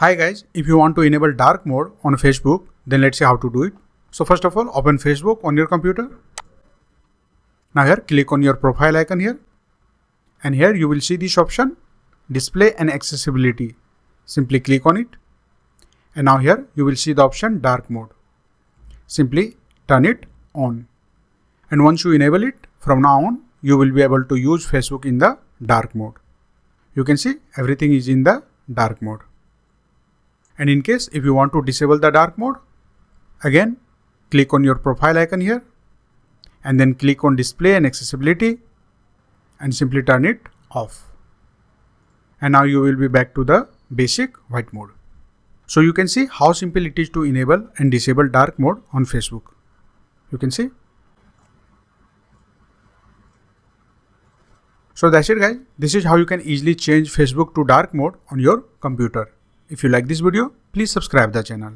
Hi guys, if you want to enable dark mode on Facebook, then let's see how to do it. So first of all, open Facebook on your computer. Now here, click on your profile icon here. And here you will see this option, display and accessibility. Simply click on it. And now here you will see the option dark mode. Simply turn it on. And once you enable it, from now on, you will be able to use Facebook in the dark mode. You can see everything is in the dark mode. And in case if you want to disable the dark mode, again click on your profile icon here and then click on display and accessibility and simply turn it off. And now you will be back to the basic white mode. So you can see how simple it is to enable and disable dark mode on Facebook. You can see. So that's it guys. This is how you can easily change Facebook to dark mode on your computer. If you like this video, please subscribe the channel.